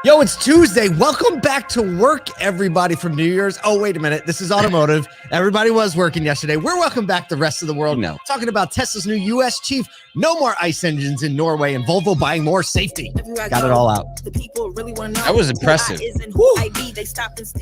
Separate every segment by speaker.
Speaker 1: Yo, it's Tuesday. Welcome back to work, everybody, from New Year's. Oh, wait a minute. This is Automotive. Everybody was working yesterday. We're welcome back the rest of the world.
Speaker 2: No.
Speaker 1: Talking about Tesla's new U.S. chief. No more ICE engines in Norway and Volvo buying more safety. Got it all out.
Speaker 2: That was impressive.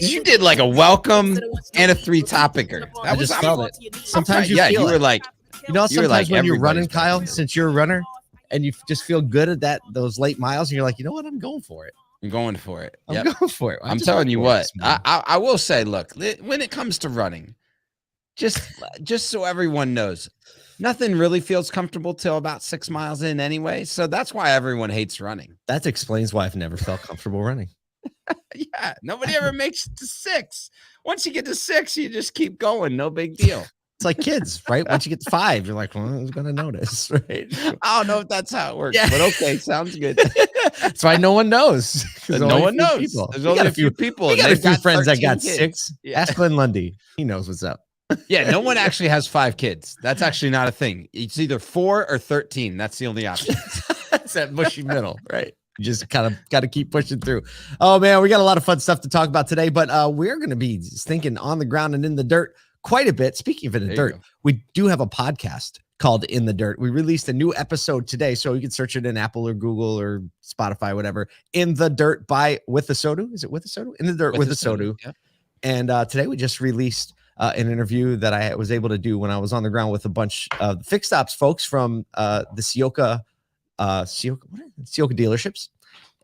Speaker 2: You did like a welcome and a three-topicer.
Speaker 1: I just felt it. Sometimes you
Speaker 2: feel
Speaker 1: you
Speaker 2: were like,
Speaker 1: you know, sometimes
Speaker 2: like
Speaker 1: when you're running,
Speaker 2: everybody's
Speaker 1: Kyle,
Speaker 2: better.
Speaker 1: since you're a runner, and you just feel good at those late miles, and you're like, you know what? I'm going for it.
Speaker 2: I'm going for it.
Speaker 1: I'm
Speaker 2: Yep.
Speaker 1: going for it.
Speaker 2: I'm telling you what, I will say, look, when it comes to running, just so everyone knows, nothing really feels comfortable till about 6 miles in anyway. So that's why everyone hates running.
Speaker 1: That explains why I've never felt comfortable running.
Speaker 2: Yeah, nobody ever makes it to 6. Once you get to 6, you just keep going. No big deal.
Speaker 1: It's like kids, right? Once you get to 5, you're like, well, who's going to notice, right?
Speaker 2: I don't know if that's how it works,
Speaker 1: Yeah.
Speaker 2: but okay, sounds good.
Speaker 1: That's why no one knows.
Speaker 2: No one knows.
Speaker 1: People.
Speaker 2: There's only a few people.
Speaker 1: We got a few friends that
Speaker 2: 13
Speaker 1: got
Speaker 2: kids.
Speaker 1: 6.
Speaker 2: Yeah.
Speaker 1: Ask Glenn Lundy. He knows what's up.
Speaker 2: Yeah, no one actually has 5 kids. That's actually not a thing. It's either 4 or 13. That's the only option.
Speaker 1: That's that mushy middle, right? You just kind of got to keep pushing through. Oh, man, we got a lot of fun stuff to talk about today, but we're going to be thinking on the ground and in the dirt quite a bit. Speaking of in the dirt, we do have a podcast called In the Dirt. We released a new episode today, so you can search it in Apple or Google or Spotify, whatever. In the Dirt by With a Sodu. Is it With a Sodu? In the Dirt with a Sodu.
Speaker 2: Yeah.
Speaker 1: And today we just released an interview that I was able to do when I was on the ground with a bunch of fixed ops folks from the Sioka dealerships,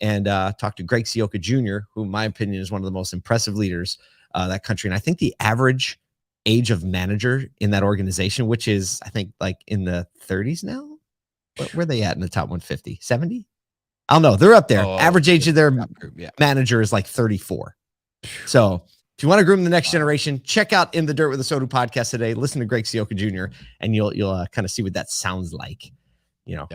Speaker 1: and talked to Greg Sioka Jr., who in my opinion is one of the most impressive leaders that country. And I think the average age of manager in that organization, which is I think like in the 30s now. Where are they at in the top 150? 70? I don't know. They're up there. Average age of their manager is like 34. So if you want to groom the next generation, check out In the Dirt with the Sodu podcast today. Listen to Greg Sioka Jr. and you'll kind of see what that sounds like,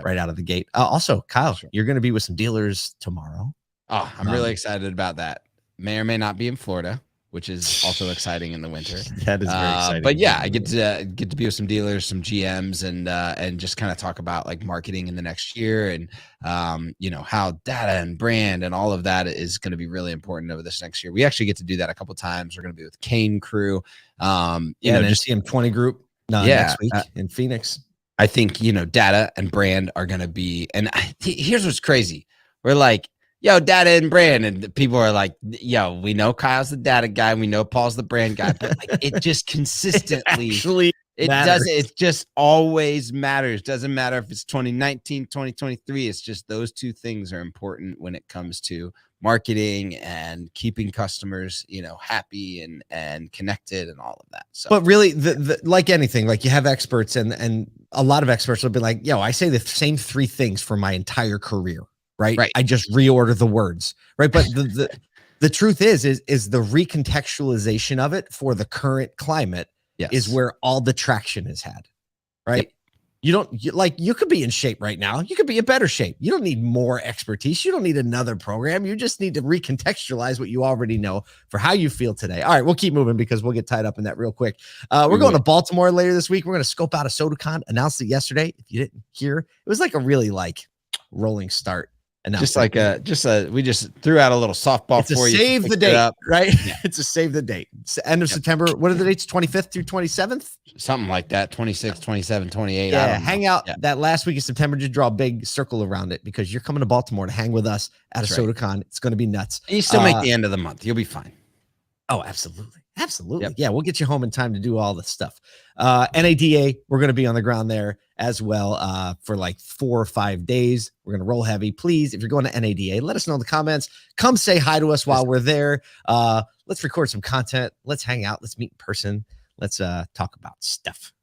Speaker 1: right out of the gate. Also, Kyle, you're going to be with some dealers tomorrow.
Speaker 2: Oh, I'm really excited about that. May or may not be in Florida, which is also exciting in the winter.
Speaker 1: That is very exciting.
Speaker 2: But yeah, I get to be with some dealers, some GMs, and just kind of talk about like marketing in the next year, and how data and brand and all of that is going to be really important over this next year. We actually get to do that a couple times. We're going to be with Kane Crew,
Speaker 1: and NCM 20 Group next week in Phoenix.
Speaker 2: I think data and brand are going to be, and here's what's crazy. We're like, yo, data and brand. And people are like, yo, we know Kyle's the data guy. We know Paul's the brand guy. But like, it just consistently, it just always matters. Doesn't matter if it's 2019, 2023. It's just those two things are important when it comes to marketing and keeping customers, happy and connected and all of that. So,
Speaker 1: but really, the like anything, like you have experts and a lot of experts will be like, yo, I say the same 3 things for my entire career. Right. I just reorder the words. Right. But the truth is the recontextualization of it for the current climate is where all the traction is had. Right. Yep. You could be in shape right now. You could be in better shape. You don't need more expertise. You don't need another program. You just need to recontextualize what you already know for how you feel today. All right. We'll keep moving because we'll get tied up in that real quick. We're going to Baltimore later this week. We're going to scope out a SodaCon. Announced it yesterday. If you didn't hear, it was like a really rolling start.
Speaker 2: Just like we just threw out a little softball for you.
Speaker 1: Save the date, right?
Speaker 2: Yeah.
Speaker 1: It's a save the date. It's the end of September. What are the dates? 25th through 27th?
Speaker 2: Something like that. 26, 27, 28.
Speaker 1: Yeah, hang out that last week of September. Just draw a big circle around it because you're coming to Baltimore to hang with us at a SodaCon. It's going to be nuts.
Speaker 2: And you still make the end of the month. You'll be fine.
Speaker 1: Oh, absolutely. Absolutely.
Speaker 2: Yep.
Speaker 1: Yeah, we'll get you home in time to do all the stuff. NADA, we're going to be on the ground there as well for like 4 or 5 days. We're going to roll heavy. Please, if you're going to NADA, let us know in the comments. Come say hi to us while we're there. Let's record some content. Let's hang out. Let's meet in person. Let's talk about stuff.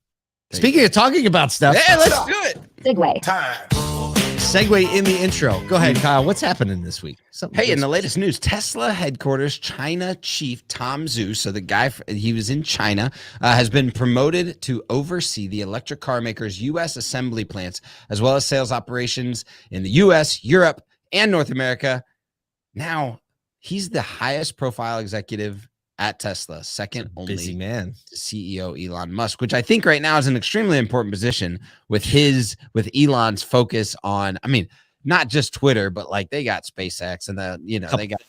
Speaker 1: Speaking of talking about stuff.
Speaker 2: Yeah, let's do it.
Speaker 3: Segue.
Speaker 1: Segue in the intro. Go ahead, Kyle. What's happening this week?
Speaker 2: Hey, in the latest news, Tesla headquarters China Chief Tom Zhu, so the guy, he was in China, has been promoted to oversee the electric car maker's U.S. assembly plants, as well as sales operations in the U.S., Europe, and North America. Now, he's the highest profile executive at Tesla, second only
Speaker 1: busy man
Speaker 2: to CEO Elon Musk, which I think right now is an extremely important position with Elon's focus on, not just Twitter, but like they got SpaceX and they got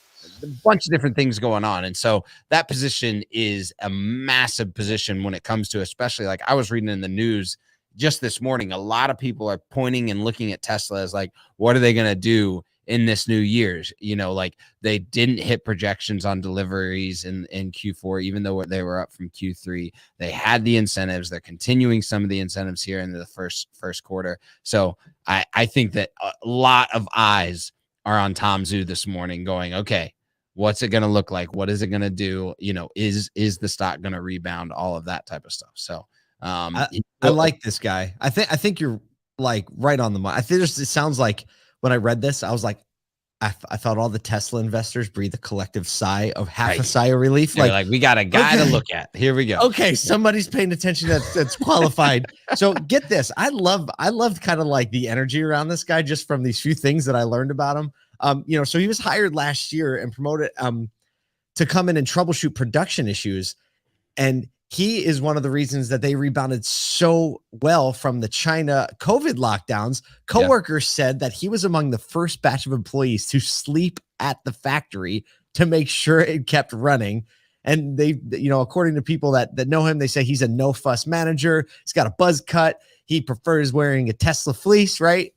Speaker 2: a bunch of different things going on. And so that position is a massive position when it comes to, especially like I was reading in the news just this morning, a lot of people are pointing and looking at Tesla as like, what are they going to do in this new year's? Like they didn't hit projections on deliveries in Q4, even though they were up from Q3. They had the incentives. They're continuing some of the incentives here in the first quarter. So I think that a lot of eyes are on Tom Zhu this morning going, okay, what's it going to look like? What is it going to do? Is the stock going to rebound? All of that type of stuff. So
Speaker 1: I like this guy. I think you're like right on the mark. I think it sounds like when I read this, I was like, I thought all the Tesla investors breathe a collective sigh of a sigh of relief.
Speaker 2: Like we got a guy to look at. Here we go.
Speaker 1: Okay, somebody's paying attention that's qualified. So get this. I loved kind of like the energy around this guy just from these few things that I learned about him. So he was hired last year and promoted to come in and troubleshoot production issues. And he is one of the reasons that they rebounded so well from the China COVID lockdowns. Coworkers said that he was among the first batch of employees to sleep at the factory to make sure it kept running. And they, according to people that know him, they say he's a no fuss manager. He's got a buzz cut. He prefers wearing a Tesla fleece, right?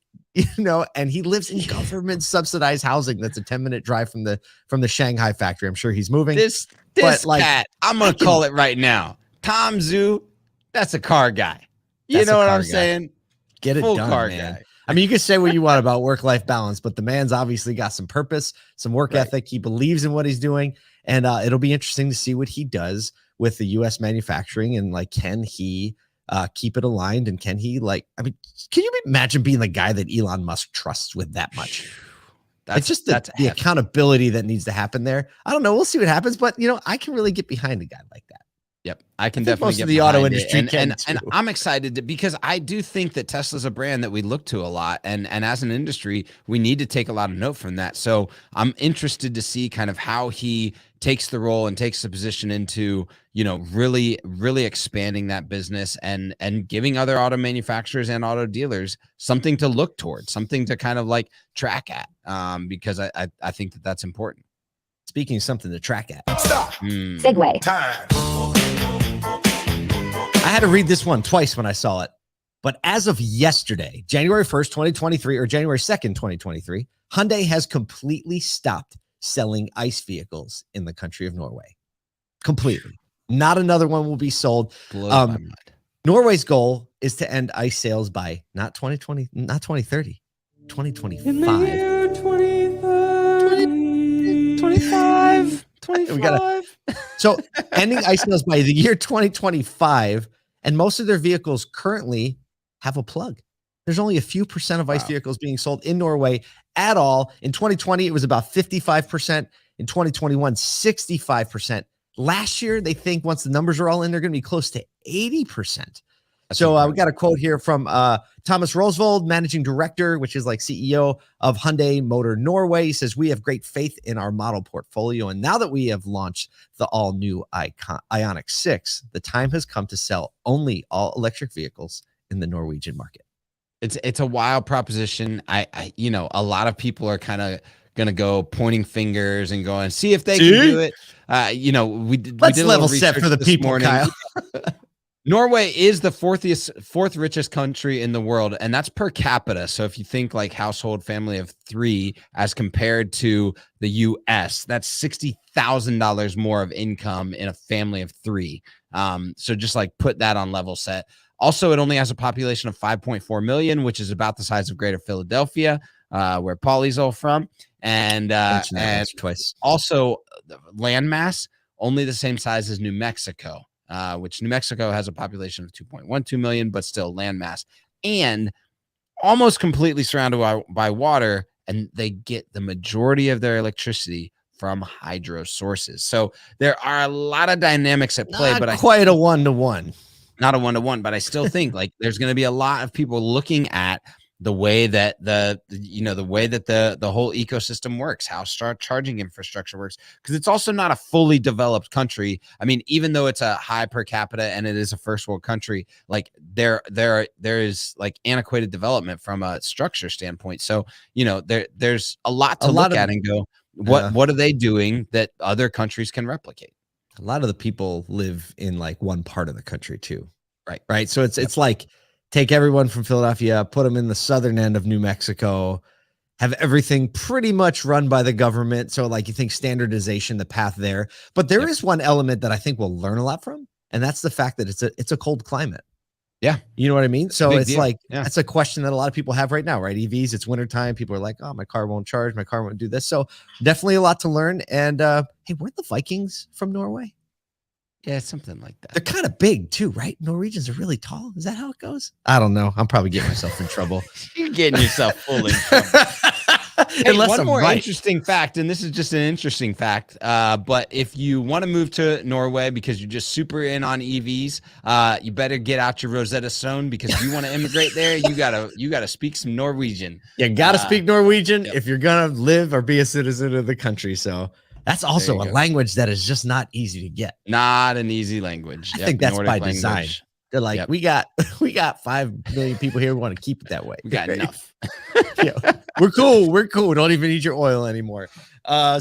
Speaker 1: And he lives in government subsidized housing. That's a 10-minute drive from the Shanghai factory. I'm sure he's moving.
Speaker 2: This cat, I'm going to call it right now. Tom Zhu, that's a car guy. You know what I'm saying?
Speaker 1: Get it done, man. I mean, you can say what you want about work-life balance, but the man's obviously got some purpose, some work ethic. He believes in what he's doing, and it'll be interesting to see what he does with the U.S. manufacturing and like, can he keep it aligned, and can he can you imagine being the guy that Elon Musk trusts with that much? It's just the accountability that needs to happen there. I don't know. We'll see what happens, but I can really get behind a guy like that.
Speaker 2: Yep, I can definitely
Speaker 1: most of the auto industry
Speaker 2: and I'm excited because I do think that Tesla's a brand that we look to a lot, and as an industry, we need to take a lot of note from that. So I'm interested to see kind of how he takes the role and takes the position into really expanding that business and giving other auto manufacturers and auto dealers something to look towards, something to kind of like track at, because I think that that's important.
Speaker 1: Speaking of something to track at,
Speaker 3: Segue
Speaker 1: time. I had to read this one twice when I saw it, but as of yesterday, January 1st, 2023, or January 2nd, 2023, Hyundai has completely stopped selling ICE vehicles in the country of Norway. Completely. Not another one will be sold. Norway's goal is to end ICE sales by not 2020, not 2030, 2025.
Speaker 2: In the year 2030, 25.
Speaker 1: So ending ICE sales by the year 2025, and most of their vehicles currently have a plug. There's only a few percent of ICE vehicles being sold in Norway at all. In 2020, it was about 55%. In 2021, 65%. Last year, they think once the numbers are all in, they're going to be close to 80%. So we got a quote here from Thomas Rosvold, managing director, which is like CEO of Hyundai Motor Norway. He says, we have great faith in our model portfolio. And now that we have launched the all new Ioniq 6, the time has come to sell only all electric vehicles in the Norwegian market.
Speaker 2: It's a wild proposition. I a lot of people are kind of going to go pointing fingers and going, see if they can do it.
Speaker 1: Let's level set for the people, Kyle.
Speaker 2: Norway is the fourth richest country in the world, and that's per capita. So if you think like household family of 3 as compared to the US, that's $60,000 more of income in a family of 3. So just like put that on level set. Also, it only has a population of 5.4 million, which is about the size of Greater Philadelphia, where Paulie's all from. And
Speaker 1: twice.
Speaker 2: Also land mass, only the same size as New Mexico. Which New Mexico has a population of 2.12 million, but still landmass, and almost completely surrounded by water, and they get the majority of their electricity from hydro sources. So there are a lot of dynamics at play,
Speaker 1: but quite a one-to-one.
Speaker 2: Not a one-to-one, but I still think like there's going to be a lot of people looking at the way that the whole ecosystem works, how charging infrastructure works, because it's also not a fully developed country. I mean, even though it's a high per capita and it is a first world country, like there is like antiquated development from a structure standpoint. So, there's a lot to look at and go, what are they doing that other countries can replicate?
Speaker 1: A lot of the people live in like one part of the country too.
Speaker 2: Right.
Speaker 1: So it's like, take everyone from Philadelphia, put them in the southern end of New Mexico, have everything pretty much run by the government. So like you think standardization, the path there, but there is one element that I think we'll learn a lot from. And that's the fact that it's a cold climate.
Speaker 2: Yeah.
Speaker 1: You know what I mean? So it's
Speaker 2: deal.
Speaker 1: like, that's a question that a lot of people have right now, right? EVs, it's wintertime. People are like, oh, my car won't charge. My car won't do this. So definitely a lot to learn. And hey, weren't the Vikings from Norway?
Speaker 2: Yeah, something like that.
Speaker 1: They're kind of big too, right? Norwegians are really tall. Is that how it goes? I don't know. I'm probably getting myself in trouble.
Speaker 2: You're getting yourself full in trouble. Hey, one more interesting fact, and this is just an interesting fact, but if you want to move to Norway because you're just super in on EVs, you better get out your Rosetta Stone, because if you want to immigrate there, you gotta speak some Norwegian.
Speaker 1: You gotta speak Norwegian if you're gonna live or be a citizen of the country. So that's also a language that is just not easy to get.
Speaker 2: Not an easy language.
Speaker 1: I think that's Nordic by design. They're like, we got 5 million people here. We want to keep it that way.
Speaker 2: We got enough.
Speaker 1: We're cool. We're cool. We don't even need your oil anymore. I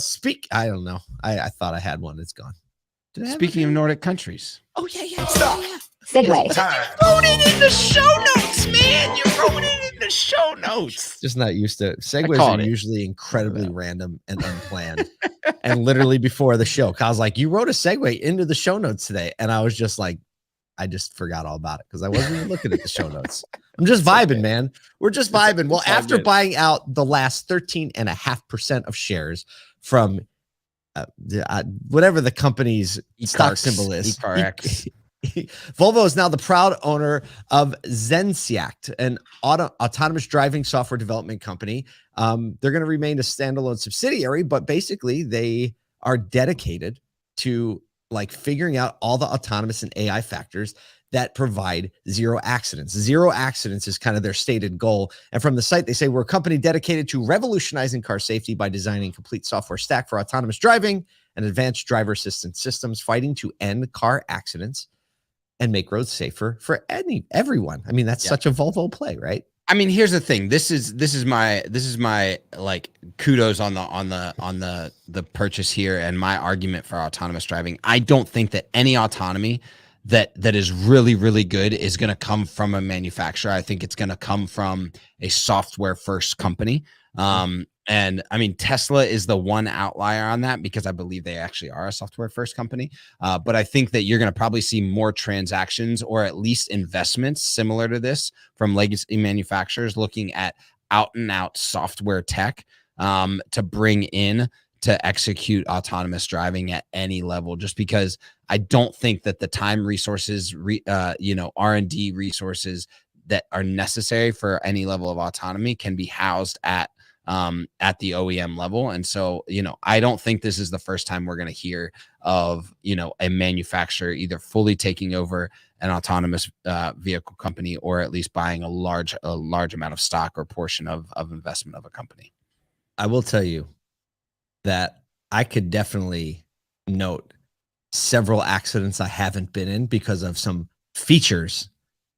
Speaker 1: don't know. I thought I had one. It's gone.
Speaker 2: Speaking of Nordic countries.
Speaker 1: Oh yeah.
Speaker 3: Stop. Segue.
Speaker 2: You wrote it in the show notes, man. You wrote it in the show notes.
Speaker 1: Just not used to it. Segues are usually incredibly random and unplanned. And literally before the show, Kyle's like, you wrote a segue into the show notes today. And I was just like, I just forgot all about it because I wasn't even looking at the show notes. I'm just vibing, man. We're just vibing. Well, after buying out the last 13.5% of shares from whatever the company's stock symbol is,
Speaker 2: ECARX.
Speaker 1: Volvo is now the proud owner of Zenseact, an autonomous driving software development company. They're going to remain a standalone subsidiary, but basically they are dedicated to like figuring out all the autonomous and AI factors that provide zero accidents. Zero accidents is kind of their stated goal. And from the site, they say we're a company dedicated to revolutionizing car safety by designing a complete software stack for autonomous driving and advanced driver assistance systems, fighting to end car accidents and make roads safer for everyone. I mean, that's such a Volvo play, right?
Speaker 2: I mean, here's the thing. This is my like kudos on the purchase here and my argument for autonomous driving. I don't think that any autonomy that is really, really good is going to come from a manufacturer. I think it's going to come from a software first company. And I mean, Tesla is the one outlier on that because I believe they actually are a software first company. But I think that you're going to probably see more transactions or at least investments similar to this from legacy manufacturers looking at out and out software tech to bring in to execute autonomous driving at any level, just because I don't think that the time resources, R&D resources that are necessary for any level of autonomy can be housed at the OEM level. And so, I don't think this is the first time we're going to hear of, a manufacturer either fully taking over an autonomous vehicle company or at least buying a large amount of stock or portion of investment of a company.
Speaker 1: I will tell you that I could definitely note several accidents I haven't been in because of some features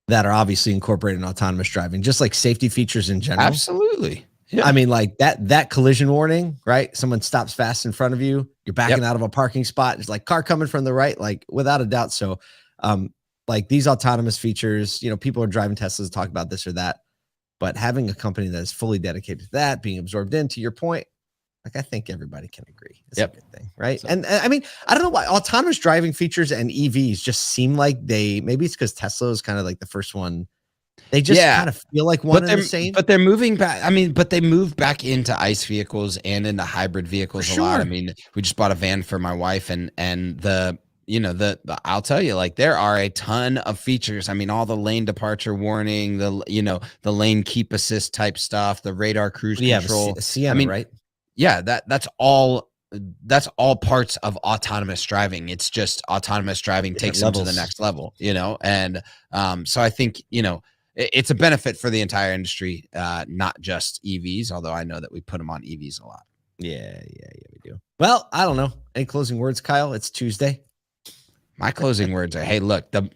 Speaker 1: that are obviously incorporated in autonomous driving, just like safety features in general.
Speaker 2: Absolutely.
Speaker 1: Yeah. I mean, like that collision warning, right? Someone stops fast in front of you, you're backing out of a parking spot. It's like car coming from the right, like without a doubt. So, like these autonomous features, people are driving Teslas to talk about this or that, but having a company that is fully dedicated to that, being absorbed into your point, like I think everybody can agree. It's a good thing, right? So, and I mean, I don't know why autonomous driving features and EVs just seem like maybe it's because Tesla is kind of like the first one. They just kind of feel like one and the same.
Speaker 2: But they're moving back. I mean, but they move back into ICE vehicles and into hybrid vehicles a lot. I mean, we just bought a van for my wife and I'll tell you, like there are a ton of features. I mean, all the lane departure warning, the lane keep assist type stuff, the radar cruise control.
Speaker 1: Sienna, right?
Speaker 2: Yeah, that's all parts of autonomous driving. It's just autonomous driving takes them to the next level, and so I think, it's a benefit for the entire industry, not just EVs, although I know that we put them on EVs a lot.
Speaker 1: Yeah, we do. Well, I don't know. Any closing words, Kyle? It's Tuesday.
Speaker 2: My closing words are, hey, look, the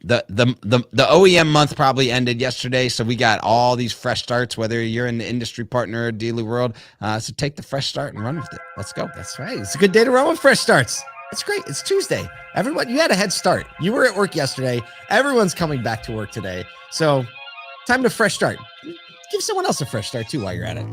Speaker 2: OEM month probably ended yesterday, so we got all these fresh starts, whether you're in the industry partner or dealer world. So take the fresh start and run with it. Let's go.
Speaker 1: That's right. It's a good day to run with fresh starts. It's great. It's Tuesday. Everyone, you had a head start. You were at work yesterday. Everyone's coming back to work today. So time to fresh start. Give someone else a fresh start too while you're at it.